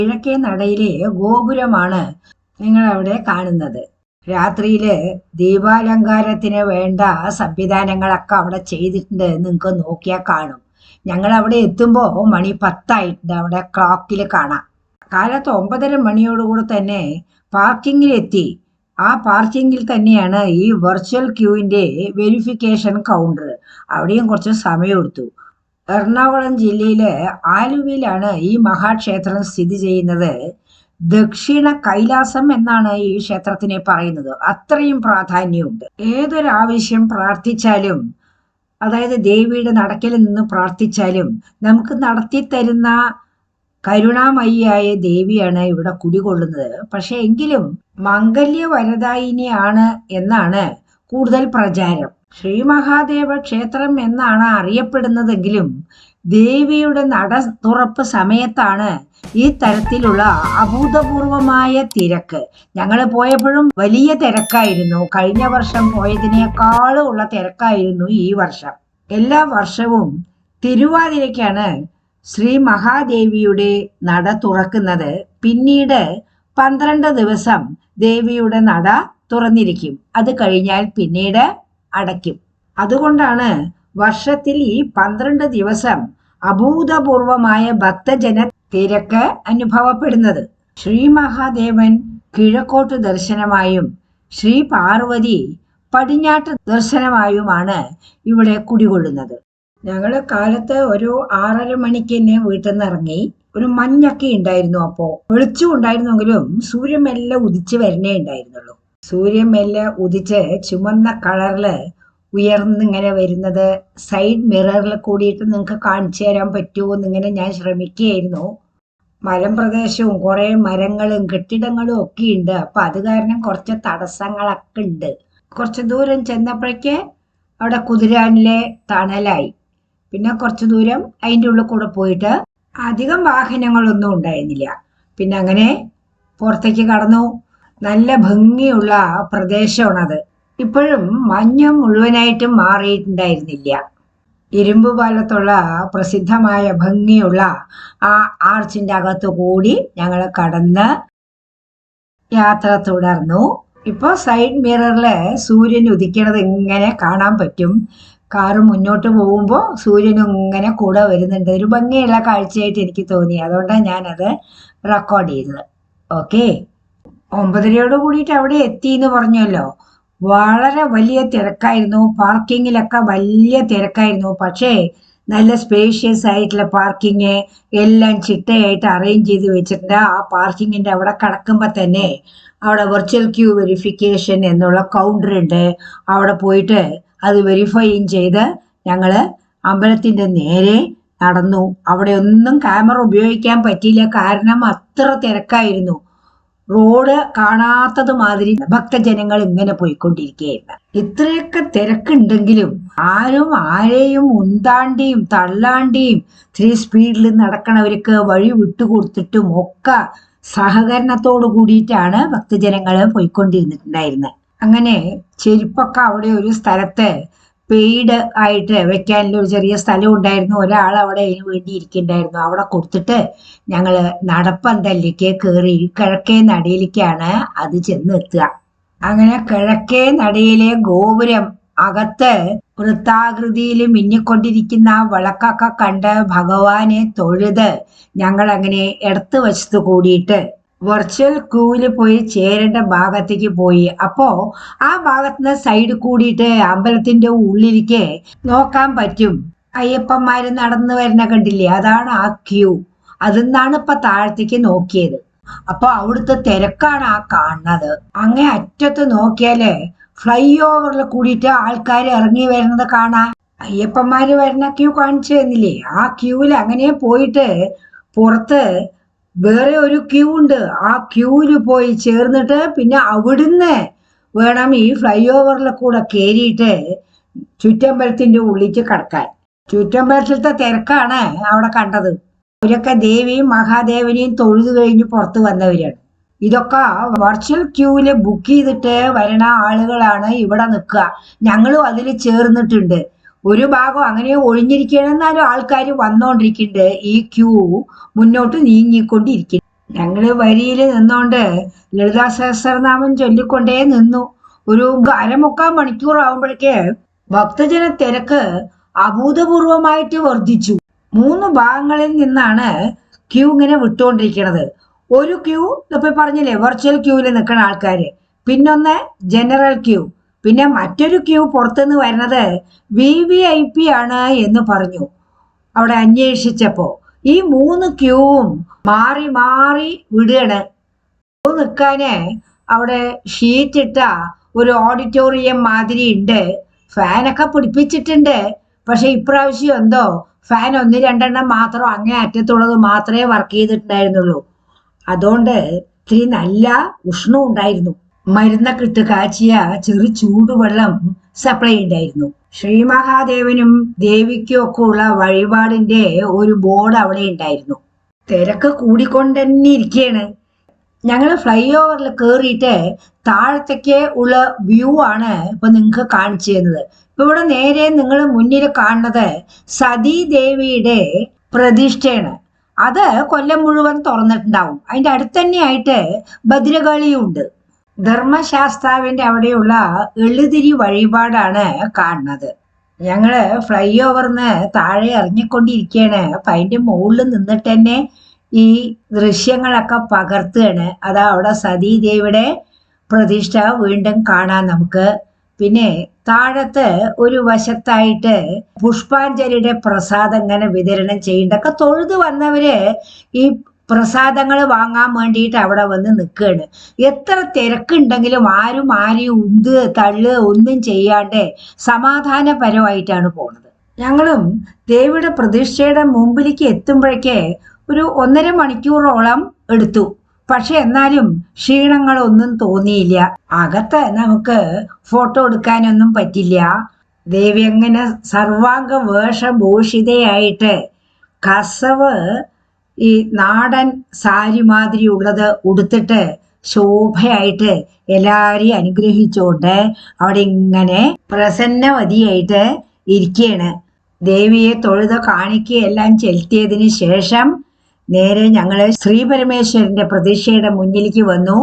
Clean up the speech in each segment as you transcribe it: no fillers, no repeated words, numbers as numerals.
കിഴക്കേ നടയിലെ ഗോപുരമാണ് നിങ്ങൾ അവിടെ കാണുന്നത്. രാത്രിയില് ദീപാലങ്കാരത്തിന് വേണ്ട സംവിധാനങ്ങളൊക്കെ അവിടെ ചെയ്തിട്ടുണ്ട്. നിങ്ങൾക്ക് നോക്കിയാൽ കാണും. ഞങ്ങൾ അവിടെ എത്തുമ്പോൾ മണി 10 ആയിട്ടുണ്ട്. അവിടെ ക്ലോക്കിൽ കാണാം. കാലത്ത് 9:30 മണിയോടുകൂടി തന്നെ പാർക്കിങ്ങിലെത്തി. ആ പാർക്കിങ്ങിൽ തന്നെയാണ് ഈ വെർച്വൽ ക്യൂവിന്റെ വെരിഫിക്കേഷൻ കൗണ്ടർ. അവിടെയും കുറച്ച് സമയമെടുത്തു. എറണാകുളം ജില്ലയിലെ ആലുവയിലാണ് ഈ മഹാക്ഷേത്രം സ്ഥിതി ചെയ്യുന്നത്. ദക്ഷിണ കൈലാസം എന്നാണ് ഈ ക്ഷേത്രത്തിനെ പറയുന്നത്. അത്രയും പ്രാധാന്യമുണ്ട്. ഏതൊരാവശ്യം പ്രാർത്ഥിച്ചാലും, അതായത് ദേവിയുടെ നടക്കലിൽ നിന്ന് പ്രാർത്ഥിച്ചാലും നമുക്ക് നടത്തിത്തരുന്ന കരുണാമയിയായ ദേവിയാണ് ഇവിടെ കുടികൊള്ളുന്നത്. പക്ഷെ എങ്കിലും മംഗല്യവരദായിനിയാണ് എന്നാണ് കൂടുതൽ പ്രചാരം. ശ്രീ മഹാദേവ ക്ഷേത്രം എന്നാണ് അറിയപ്പെടുന്നതെങ്കിലും ദേവിയുടെ നട തുറപ്പ് സമയത്താണ് ഈ തരത്തിലുള്ള അഭൂതപൂർവമായ തിരക്ക്. ഞങ്ങൾ പോയപ്പോഴും വലിയ തിരക്കായിരുന്നു. കഴിഞ്ഞ വർഷം പോയതിനേക്കാളും ഉള്ള തിരക്കായിരുന്നു ഈ വർഷം. എല്ലാ വർഷവും തിരുവാതിരയ്ക്കാണ് ശ്രീ മഹാദേവിയുടെ നട തുറക്കുന്നത്. പിന്നീട് 12 ദിവസം ദേവിയുടെ നട തുറന്നിരിക്കും. അത് കഴിഞ്ഞാൽ പിന്നീട് അടയ്ക്കും. അതുകൊണ്ടാണ് വർഷത്തിൽ ഈ 12 ദിവസം അഭൂതപൂർവമായ ഭക്തജന തിരക്ക് അനുഭവപ്പെടുന്നത്. ശ്രീ മഹാദേവൻ കിഴക്കോട്ട് ദർശനമായും ശ്രീ പാർവതി പടിഞ്ഞാട്ട് ദർശനമായുമാണ് ഇവിടെ കുടികൊള്ളുന്നത്. ഞങ്ങൾ കാലത്ത് ഒരു 6:30 മണിക്ക് തന്നെ വീട്ടിൽ നിന്ന് ഇറങ്ങി. ഒരു മഞ്ഞൊക്കെ ഉണ്ടായിരുന്നു. അപ്പോ വെളിച്ചം ഉണ്ടായിരുന്നെങ്കിലും സൂര്യൻ മെല്ലെ ഉദിച്ച് വരണേ ഉണ്ടായിരുന്നുള്ളൂ. സൂര്യൻ മെല്ലെ ഉദിച്ച് ചുമന്ന കളറില് ഉയർന്നിങ്ങനെ വരുന്നത് സൈഡ് മിററിൽ കൂടിയിട്ട് നിങ്ങൾക്ക് കാണിച്ചു തരാൻ പറ്റുമോ എന്നിങ്ങനെ ഞാൻ ശ്രമിക്കുകയായിരുന്നു. മലമ്പ്രദേശവും കുറെ മരങ്ങളും കെട്ടിടങ്ങളും ഒക്കെ ഉണ്ട്. അപ്പൊ അത് കാരണം കുറച്ച് തടസ്സങ്ങളൊക്കെ ഉണ്ട്. കുറച്ച് ദൂരം ചെന്നപ്പോഴേക്ക് അവിടെ കുതിരാനിലെ തണലായി. പിന്നെ കുറച്ച് ദൂരം അതിൻ്റെ ഉള്ളിൽ കൂടെ പോയിട്ട് അധികം വാഹനങ്ങളൊന്നും ഉണ്ടായിരുന്നില്ല. പിന്നെ അങ്ങനെ പുറത്തേക്ക് കടന്നു. നല്ല ഭംഗിയുള്ള പ്രദേശമാണത്. ഇപ്പോഴും മഞ്ഞ് മുഴുവനായിട്ടും മാറിയിട്ടുണ്ടായിരുന്നില്ല. ഇരുമ്പ് പാലത്തുള്ള പ്രസിദ്ധമായ ഭംഗിയുള്ള ആ ആർച്ചിന്റെ അകത്തു കൂടി ഞങ്ങൾ കടന്ന് യാത്ര തുടർന്നു. ഇപ്പൊ സൈഡ് മിററില് സൂര്യൻ ഉദിക്കണത് ഇങ്ങനെ കാണാൻ പറ്റും. കാറ് മുന്നോട്ട് പോകുമ്പോൾ സൂര്യനും ഇങ്ങനെ കൂടെ വരുന്നുണ്ട്. ഒരു ഭംഗിയുള്ള കാഴ്ചയായിട്ട് എനിക്ക് തോന്നി. അതുകൊണ്ടാണ് ഞാനത് റെക്കോർഡ് ചെയ്തത്. ഓക്കെ, 9:30 കൂടിയിട്ട് അവിടെ എത്തി എന്ന് പറഞ്ഞല്ലോ. വളരെ വലിയ തിരക്കായിരുന്നു. പാർക്കിങ്ങിലൊക്കെ വലിയ തിരക്കായിരുന്നു. പക്ഷേ നല്ല സ്പേഷ്യസ് ആയിട്ടുള്ള പാർക്കിങ് എല്ലാം ചിട്ടയായിട്ട് അറേഞ്ച് ചെയ്ത് വെച്ചിട്ടുണ്ട്. ആ പാർക്കിങ്ങിന്റെ അവിടെ കടക്കുമ്പോൾ തന്നെ അവിടെ വെർച്വൽ ക്യൂ വെരിഫിക്കേഷൻ എന്നുള്ള കൗണ്ടർ ഉണ്ട്. അവിടെ പോയിട്ട് അത് വെരിഫൈയും ചെയ്ത് ഞങ്ങൾ അമ്പലത്തിന്റെ നേരെ നടന്നു. അവിടെ ഒന്നും ക്യാമറ ഉപയോഗിക്കാൻ പറ്റിയില്ല. കാരണം അത്ര തിരക്കായിരുന്നു. റോഡ് കാണാത്തത് മാതിരി ഭക്തജനങ്ങൾ ഇങ്ങനെ പോയിക്കൊണ്ടിരിക്കുകയായിരുന്നു. ഇത്രയൊക്കെ തിരക്കുണ്ടെങ്കിലും ആരും ആരെയും ഉന്താണ്ടിയും തള്ളാണ്ടിയും 3 സ്പീഡിൽ നടക്കണവർക്ക് വഴി വിട്ടുകൊടുത്തിട്ടും ഒക്കെ സഹകരണത്തോടു കൂടിയിട്ടാണ് ഭക്തജനങ്ങൾ പോയിക്കൊണ്ടിരുന്നിട്ടുണ്ടായിരുന്നത്. അങ്ങനെ ചെരുപ്പൊക്കെ അവിടെ ഒരു സ്ഥലത്ത് പെയ്ഡ് ആയിട്ട് വെക്കാനുള്ള ഒരു ചെറിയ സ്ഥലം ഉണ്ടായിരുന്നു. ഒരാൾ അവിടെ അതിന് വേണ്ടി ഇരിക്കുന്നുണ്ടായിരുന്നു. അവിടെ കൊടുത്തിട്ട് ഞങ്ങൾ നടപ്പന്തലിലേക്ക് കയറി കിഴക്കേ നടയിലേക്കാണ് അത് ചെന്നെത്തുക. അങ്ങനെ കിഴക്കേ നടയിലെ ഗോപുരം അകത്ത് വൃത്താകൃതിയിൽ മിന്നിക്കൊണ്ടിരിക്കുന്ന വിളക്കൊക്കെ കണ്ട് ഭഗവാനെ തൊഴുത് ഞങ്ങൾ അങ്ങനെ ഇടത്ത് വശത്ത് കൂടിയിട്ട് വെർച്വൽ ക്യൂവിൽ പോയി ചേരേണ്ട ഭാഗത്തേക്ക് പോയി. അപ്പോ ആ ഭാഗത്തുനിന്ന് സൈഡ് കൂടിയിട്ട് അമ്പലത്തിന്റെ ഉള്ളിലേക്ക് നോക്കാൻ പറ്റും. അയ്യപ്പന്മാര് നടന്നു വരുന്ന കണ്ടില്ലേ, അതാണ് ആ ക്യൂ. അതിന്നാണ് ഇപ്പൊ താഴത്തേക്ക് നോക്കിയത്. അപ്പൊ അവിടുത്തെ തിരക്കാണ് ആ കാണുന്നത്. അങ്ങേ അറ്റത്ത് നോക്കിയാല് ഫ്ലൈ ഓവറിൽ കൂടിയിട്ട് ആൾക്കാർ ഇറങ്ങി വരുന്നത് കാണാം. അയ്യപ്പന്മാര് വരുന്ന ക്യൂ കാണിച്ചു തന്നില്ലേ, ആ ക്യൂവിൽ അങ്ങനെ പോയിട്ട് പുറത്ത് വേറെ ഒരു ക്യൂ ഉണ്ട്. ആ ക്യൂവിൽ പോയി ചേർന്നിട്ട് പിന്നെ അവിടുന്ന് വേണം ഈ ഫ്ലൈ ഓവറിൽ കൂടെ കയറിയിട്ട് ചുറ്റമ്പലത്തിന്റെ ഉള്ളിലേക്ക് കടക്കാൻ. ചുറ്റമ്പലത്തിലത്തെ തിരക്കാണ് അവിടെ കണ്ടത്. അവരൊക്കെ ദേവിയും മഹാദേവനെയും തൊഴുതു കഴിഞ്ഞ് പുറത്ത് വന്നവരാണ്. ഇതൊക്കെ വെർച്വൽ ക്യൂവില് ബുക്ക് ചെയ്തിട്ട് വരണ ആളുകളാണ് ഇവിടെ നിൽക്കുക. ഞങ്ങളും അതിൽ ചേർന്നിട്ടുണ്ട്. ഒരു ഭാഗം അങ്ങനെ ഒഴിഞ്ഞിരിക്കണം, എന്നാലും ആൾക്കാർ വന്നോണ്ടിരിക്കുന്നുണ്ട്. ഈ ക്യൂ മുന്നോട്ട് നീങ്ങിക്കൊണ്ടിരിക്കുന്നു. ഞങ്ങള് വരിയിൽ നിന്നോണ്ട് ലളിതാ സഹസ്രനാമം ചൊല്ലിക്കൊണ്ടേ നിന്നു. ഒരു അരമുക്കാൽ മണിക്കൂർ ആവുമ്പോഴേക്ക് ഭക്തജന തിരക്ക് അഭൂതപൂർവമായിട്ട് വർദ്ധിച്ചു. 3 ഭാഗങ്ങളിൽ നിന്നാണ് ക്യൂ ഇങ്ങനെ വിട്ടുകൊണ്ടിരിക്കുന്നത്. ഒരു ക്യൂ ഇപ്പൊ പറഞ്ഞില്ലേ, വെർച്വൽ ക്യൂവിൽ നിൽക്കുന്ന ആൾക്കാര്, പിന്നൊന്ന് ജനറൽ ക്യൂ, പിന്നെ മറ്റൊരു ക്യൂ പുറത്തുനിന്ന് വരുന്നത് VVIP ആണ് എന്ന് പറഞ്ഞു അവിടെ അന്വേഷിച്ചപ്പോ. ഈ 3 ക്യൂവും മാറി മാറി വിടുകയാണ്. നിൽക്കാന് അവിടെ ഷീറ്റ് ഇട്ട ഒരു ഓഡിറ്റോറിയം മാതിരി ഉണ്ട്. ഫാനൊക്കെ പിടിപ്പിച്ചിട്ടുണ്ട്. പക്ഷെ ഇപ്രാവശ്യം എന്തോ ഫാൻ 1-2 മാത്രം അങ്ങേ അറ്റത്തുള്ളത് മാത്രമേ വർക്ക് ചെയ്തിട്ടുണ്ടായിരുന്നുള്ളൂ. അതുകൊണ്ട് ഇത്തിരി നല്ല ഉഷ്ണം ഉണ്ടായിരുന്നു. മരുന്നൊക്കെ ഇട്ട് കാച്ചിയ ചെറു ചൂടുവെള്ളം സപ്ലൈ ഉണ്ടായിരുന്നു. ശ്രീ മഹാദേവനും ദേവിക്കും ഒക്കെ ഉള്ള വഴിപാടിന്റെ ഒരു ബോർഡ് അവിടെ ഉണ്ടായിരുന്നു. തിരക്ക് കൂടിക്കൊണ്ട് തന്നെ ഇരിക്കുകയാണ്. ഞങ്ങൾ ഫ്ലൈ ഓവറിൽ കയറിയിട്ട് താഴത്തേക്ക് ഉള്ള വ്യൂ ആണ് ഇപ്പൊ നിങ്ങൾക്ക് കാണിച്ചു തരുന്നത്. ഇപ്പൊ ഇവിടെ നേരെ നിങ്ങൾ മുന്നിൽ കാണുന്നത് സതീദേവിയുടെ പ്രതിഷ്ഠയാണ്. അത് കൊല്ലം മുഴുവൻ തുറന്നിട്ടുണ്ടാവും. അതിന്റെ അടുത്ത് തന്നെയായിട്ട് ഭദ്രകാളിയും ഉണ്ട്. ധർമ്മശാസ്താവിന്റെ അവിടെയുള്ള എള്ളുതിരി വഴിപാടാണ് കാണുന്നത്. ഞങ്ങള് ഫ്ലൈ ഓവറിന്ന് താഴെ ഇറങ്ങിക്കൊണ്ടിരിക്കുകയാണ്. അപ്പൊ അതിന്റെ മുകളിൽ നിന്നിട്ട് തന്നെ ഈ ദൃശ്യങ്ങളൊക്കെ പകർത്തുകയാണ്. അതാ അവിടെ സതീദേവിയുടെ പ്രതിഷ്ഠ വീണ്ടും കാണാം നമുക്ക്. പിന്നെ താഴത്ത് ഒരു വശത്തായിട്ട് പുഷ്പാഞ്ജലിയുടെ പ്രസാദം ഇങ്ങനെ വിതരണം ചെയ്യുന്നുണ്ടൊക്കെ. തൊഴുത് വന്നവര് ഈ പ്രസാദങ്ങൾ വാങ്ങാൻ വേണ്ടിയിട്ട് അവിടെ വന്ന് നിൽക്കുകയാണ്. എത്ര തിരക്കുണ്ടെങ്കിലും ആരും ആരെയും ഉന്ത് തള്ളു ഒന്നും ചെയ്യാണ്ട് സമാധാനപരമായിട്ടാണ് പോണത്. ഞങ്ങളും ദേവിയുടെ പ്രതിഷ്ഠയുടെ മുമ്പിലേക്ക് എത്തുമ്പോഴേക്ക് ഒരു 1.5 മണിക്കൂറോളം എടുത്തു. പക്ഷെ എന്നാലും ക്ഷീണങ്ങളൊന്നും തോന്നിയില്ല. അകത്ത് നമുക്ക് ഫോട്ടോ എടുക്കാനൊന്നും പറ്റില്ല. ദേവി അങ്ങനെ സർവാംഗ വേഷഭൂഷിതയായിട്ട് കസവ് ഈ നാടൻ സാരി മാതിരി ഉള്ളത് ഉടുത്തിട്ട് ശോഭയായിട്ട് എല്ലാരെയും അനുഗ്രഹിച്ചുകൊണ്ട് അവിടെ ഇങ്ങനെ പ്രസന്നവതിയായിട്ട് ഇരിക്കുകയാണ്. ദേവിയെ തൊഴുത കാണിക്കുകയെല്ലാം ചെലുത്തിയതിന് ശേഷം നേരെ ഞങ്ങള് ശ്രീ പരമേശ്വരന്റെ പ്രതിഷ്ഠയുടെ മുന്നിലേക്ക് വന്നു.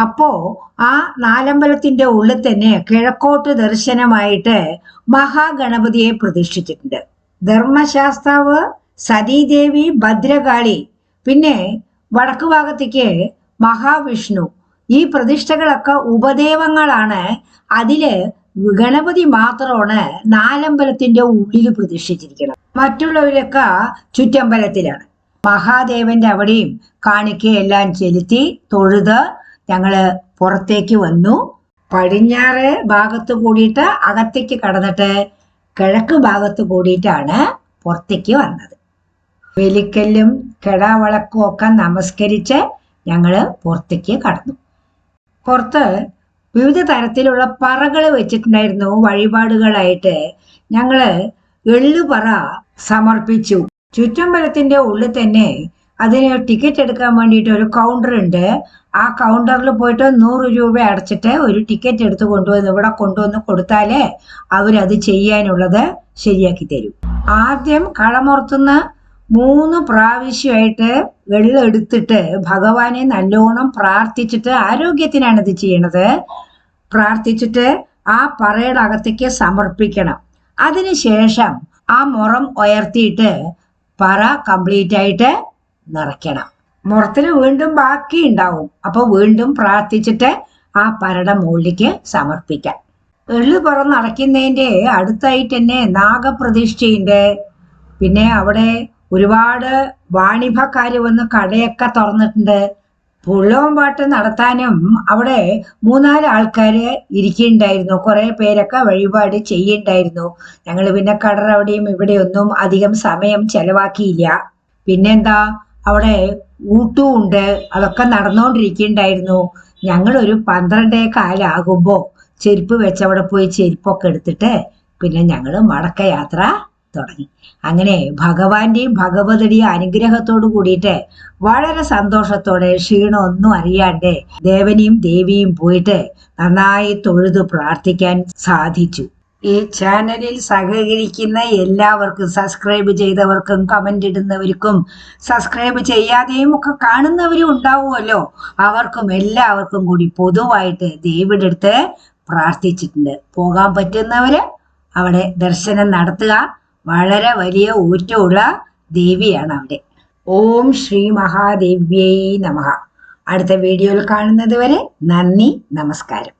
അപ്പോ ആ നാലമ്പലത്തിന്റെ ഉള്ളിൽ തന്നെ കിഴക്കോട്ട് ദർശനമായിട്ട് മഹാഗണപതിയെ പ്രതിഷ്ഠിച്ചിട്ടുണ്ട്. ധർമ്മശാസ്താവ്, സതീദേവി, ഭദ്രകാളി, പിന്നെ വടക്ക് ഭാഗത്തേക്ക് മഹാവിഷ്ണു. ഈ പ്രതിഷ്ഠകളൊക്കെ ഉപദേവങ്ങളാണ്. അതില് ഗണപതി മാത്രമാണ് നാലമ്പലത്തിന്റെ ഉള്ളിൽ പ്രതിഷ്ഠിച്ചിരിക്കുന്നത്. മറ്റുള്ളവരൊക്കെ ചുറ്റമ്പലത്തിലാണ്. മഹാദേവന്റെ അവിടെയും കാണിക്കയെല്ലാം ചെലുത്തി തൊഴുത് ഞങ്ങള് പുറത്തേക്ക് വന്നു. പടിഞ്ഞാറ് ഭാഗത്ത് കൂടിയിട്ട് അകത്തേക്ക് കടന്നിട്ട് കിഴക്ക് ഭാഗത്ത് കൂടിയിട്ടാണ് പുറത്തേക്ക് വന്നത്. വെലിക്കല്ലും കെടാവളക്കും ഒക്കെ നമസ്കരിച്ച് ഞങ്ങള് പുറത്തേക്ക് കടന്നു. പുറത്ത് വിവിധ തരത്തിലുള്ള പറകൾ വെച്ചിട്ടുണ്ടായിരുന്നു വഴിപാടുകളായിട്ട്. ഞങ്ങള് എള്ളുപറ സമർപ്പിച്ചു. ചുറ്റമ്പലത്തിന്റെ ഉള്ളിൽ തന്നെ അതിന് ടിക്കറ്റ് എടുക്കാൻ വേണ്ടിയിട്ട് ഒരു കൗണ്ടർ ഉണ്ട്. ആ കൗണ്ടറിൽ പോയിട്ട് 100 രൂപ അടച്ചിട്ട് ഒരു ടിക്കറ്റ് എടുത്ത് കൊണ്ടുവന്ന് ഇവിടെ കൊണ്ടുവന്ന് കൊടുത്താലേ അവരത് ചെയ്യാനുള്ളത് ശരിയാക്കി തരും. ആദ്യം കളമുറത്തുന്ന 3 പ്രാവശ്യമായിട്ട് വെള്ളം എടുത്തിട്ട് ഭഗവാനെ നല്ലോണം പ്രാർത്ഥിച്ചിട്ട്, ആരോഗ്യത്തിനാണ് ഇത് ചെയ്യണത്, പ്രാർത്ഥിച്ചിട്ട് ആ പറയുടെ അകത്തേക്ക് സമർപ്പിക്കണം. അതിനുശേഷം ആ മുറം ഉയർത്തിയിട്ട് പറ കംപ്ലീറ്റ് ആയിട്ട് നിറയ്ക്കണം. മുറത്തിന് വീണ്ടും ബാക്കി ഉണ്ടാവും. അപ്പൊ വീണ്ടും പ്രാർത്ഥിച്ചിട്ട് ആ പറയുടെ മുകളിലേക്ക് സമർപ്പിക്കാം. എള്ളു പറ നിറയ്ക്കുന്നതിന്റെ അടുത്തായിട്ട് തന്നെ നാഗപ്രതിഷ്ഠയുണ്ട്. പിന്നെ അവിടെ ഒരുപാട് വാണിഭക്കാര് വന്ന് കടയൊക്കെ തുറന്നിട്ടുണ്ട്. പുള്ളവും പാട്ട് നടത്താനും അവിടെ 3-4 ആൾക്കാര് ഇരിക്കുന്നുണ്ടായിരുന്നു. കുറെ പേരൊക്കെ വഴിപാട് ചെയ്യുന്നുണ്ടായിരുന്നു. ഞങ്ങൾ പിന്നെ കടർ അവിടെയും ഇവിടെയൊന്നും അധികം സമയം ചെലവാക്കിയില്ല. പിന്നെന്താ, അവിടെ ഊട്ടും ഉണ്ട്, അതൊക്കെ നടന്നുകൊണ്ടിരിക്കുന്നുണ്ടായിരുന്നു. ഞങ്ങളൊരു 12:15 ആകുമ്പോ ചെരുപ്പ് വെച്ചവിടെ പോയി ചെരുപ്പൊക്കെ എടുത്തിട്ട് പിന്നെ ഞങ്ങള് മടക്കയാത്ര തുടങ്ങി. അങ്ങനെ ഭഗവാന്റെയും ഭഗവതിയുടെയും അനുഗ്രഹത്തോടു കൂടിയിട്ട് വളരെ സന്തോഷത്തോടെ ക്ഷീണമൊന്നും അറിയാണ്ട് ദേവനെയും ദേവിയും പോയിട്ട് നന്നായി തൊഴുതു പ്രാർത്ഥിക്കാൻ സാധിച്ചു. ഈ ചാനലിൽ സഹകരിക്കുന്ന എല്ലാവർക്കും, സബ്സ്ക്രൈബ് ചെയ്തവർക്കും, കമന്റ് ഇടുന്നവർക്കും, സബ്സ്ക്രൈബ് ചെയ്യാതെയും ഒക്കെ കാണുന്നവരും ഉണ്ടാവുമല്ലോ, അവർക്കും എല്ലാവർക്കും കൂടി പൊതുവായിട്ട് ദേവിയുടെ അടുത്ത് പ്രാർത്ഥിച്ചിട്ടുണ്ട്. പോകാൻ പറ്റുന്നവര് അവിടെ ദർശനം നടത്തുക. വളരെ വലിയ ഊറ്റമുള്ള ദേവിയാണ് അവിടെ. ഓം ശ്രീ മഹാദേവ്യൈ നമഃ. അടുത്ത വീഡിയോയിൽ കാണുന്നത് വരെ നന്ദി, നമസ്കാരം.